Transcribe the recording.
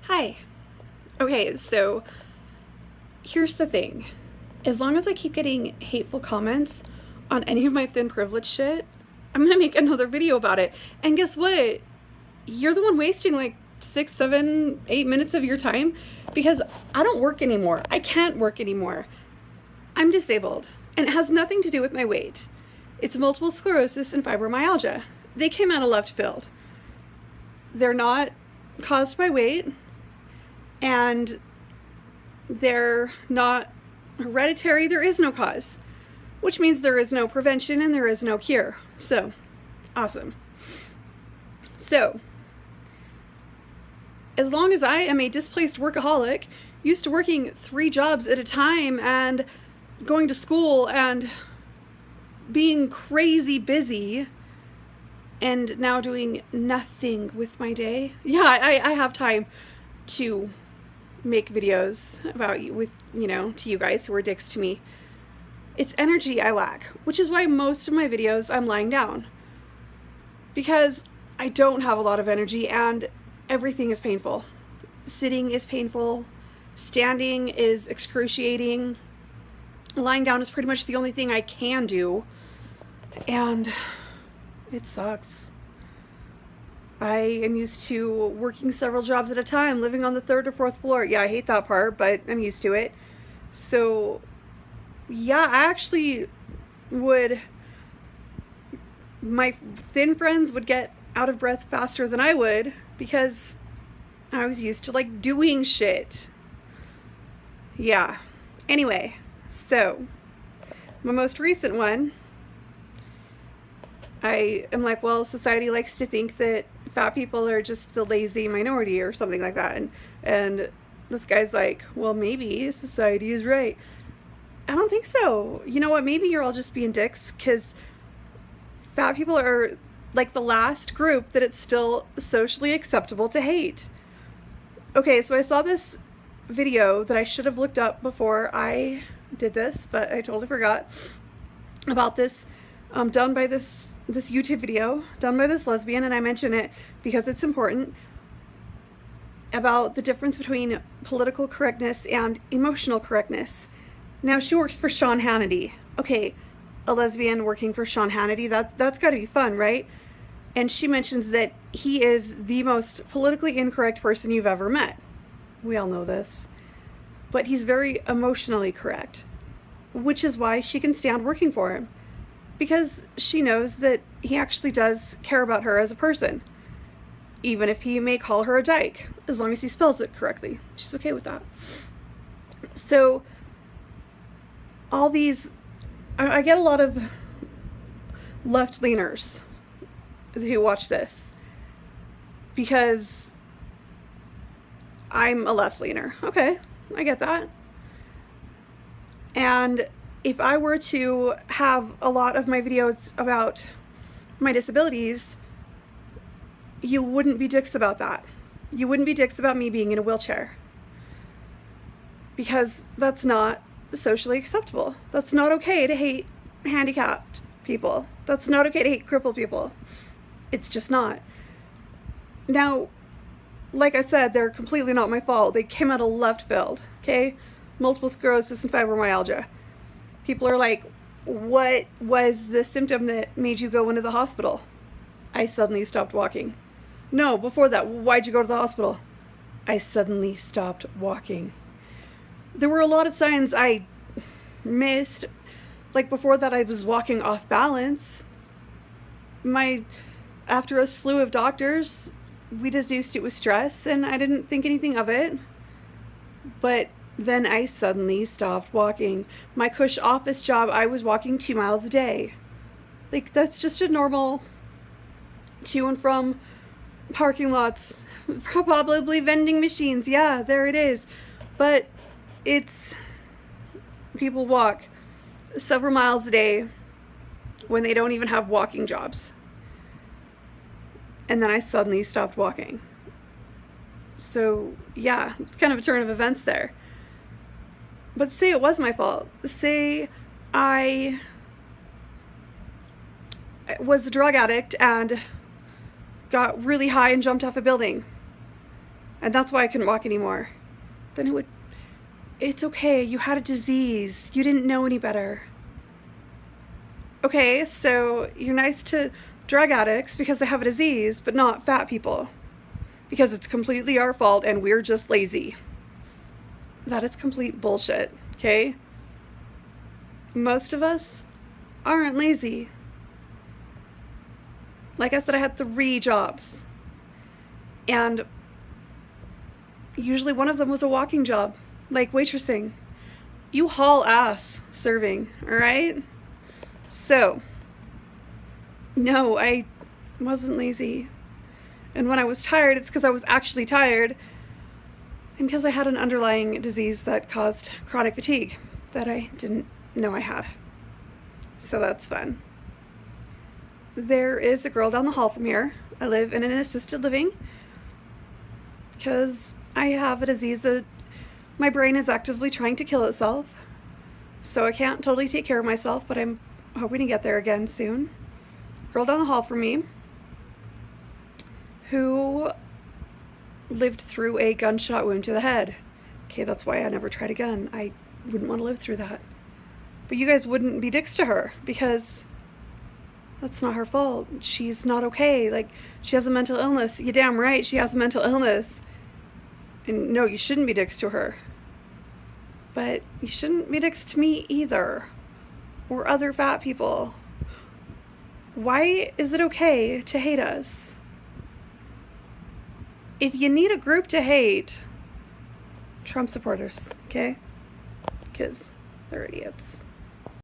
Hi. Okay, so here's the thing. As long as I keep getting hateful comments on any of my thin privilege shit, I'm gonna make another video about it. And guess what? You're the one wasting like 6, 7, 8 minutes of your time because I don't work anymore. I can't work anymore. I'm disabled, and it has nothing to do with my weight. It's multiple sclerosis and fibromyalgia. They came out of left field. They're not caused by weight, and they're not hereditary. There is no cause, which means there is no prevention and there is no cure. So, awesome. So, as long as I am a displaced workaholic, used to working 3 jobs at a time and going to school and being crazy busy and now doing nothing with my day, I have time to make videos about you with, to you guys who are dicks to me. It's energy I lack, which is why most of my videos I'm lying down. Because I don't have a lot of energy and everything is painful. Sitting is painful. Standing is excruciating. Lying down is pretty much the only thing I can do. And it sucks. I am used to working several jobs at a time, living on the 3rd or 4th floor. Yeah, I hate that part, but I'm used to it. So, yeah, I actually would... My thin friends would get out of breath faster than I would because I was used to, doing shit. Yeah. Anyway, so, my most recent one... I am like, well, society likes to think that fat people are just the lazy minority or something like that. And this guy's like, well, maybe society is right. I don't think so. You know what? Maybe you're all just being dicks because fat people are like the last group that it's still socially acceptable to hate. Okay, so I saw this video that I should have looked up before I did this, but I totally forgot about this. Done by this YouTube video, done by this lesbian, and I mention it because it's important, about the difference between political correctness and emotional correctness. Now, she works for Sean Hannity. Okay, a lesbian working for Sean Hannity, that's gotta be fun, right? And she mentions that he is the most politically incorrect person you've ever met. We all know this. But he's very emotionally correct, which is why she can stand working for him. Because she knows that he actually does care about her as a person. Even if he may call her a dyke, as long as he spells it correctly. She's okay with that. So, all these... I get a lot of left-leaners who watch this. Because I'm a left-leaner. Okay, I get that. And... if I were to have a lot of my videos about my disabilities, you wouldn't be dicks about that. You wouldn't be dicks about me being in a wheelchair. Because that's not socially acceptable. That's not okay to hate handicapped people. That's not okay to hate crippled people. It's just not. Now, like I said, they're completely not my fault. They came out of left field, okay? Multiple sclerosis and fibromyalgia. People are like, what was the symptom that made you go into the hospital? I suddenly stopped walking. No, before that, why'd you go to the hospital? I suddenly stopped walking. There were a lot of signs I missed. Like before that, I was walking off balance. After a slew of doctors, we deduced it was stress, and I didn't think anything of it. But then I suddenly stopped walking. My cush office job, I was walking 2 miles a day. Like, that's just a normal to and from parking lots, probably vending machines. Yeah, there it is. But people walk several miles a day when they don't even have walking jobs. And then I suddenly stopped walking. So, yeah, it's kind of a turn of events there. But say it was my fault. Say I was a drug addict and got really high and jumped off a building. and that's why I couldn't walk anymore, then it's okay. You had a disease. You didn't know any better. Okay, so you're nice to drug addicts because they have a disease, but not fat people because it's completely our fault and we're just lazy. That is complete bullshit, okay? Most of us aren't lazy. Like I said, I had 3 jobs. And usually one of them was a walking job, like waitressing. You haul ass serving, all right? So, no, I wasn't lazy. And when I was tired, it's because I was actually tired and because I had an underlying disease that caused chronic fatigue that I didn't know I had. So that's fun. There is a girl down the hall from here. I live in an assisted living because I have a disease that my brain is actively trying to kill itself. So I can't totally take care of myself, but I'm hoping to get there again soon. Girl down the hall from me who lived through a gunshot wound to the head. Okay, that's why I never tried a gun. I wouldn't want to live through that. But you guys wouldn't be dicks to her because that's not her fault. She's not okay. Like, she has a mental illness. You damn right she has a mental illness. And no, you shouldn't be dicks to her. But you shouldn't be dicks to me either. Or other fat people. Why is it okay to hate us? If you need a group to hate, Trump supporters, okay? Because they're idiots.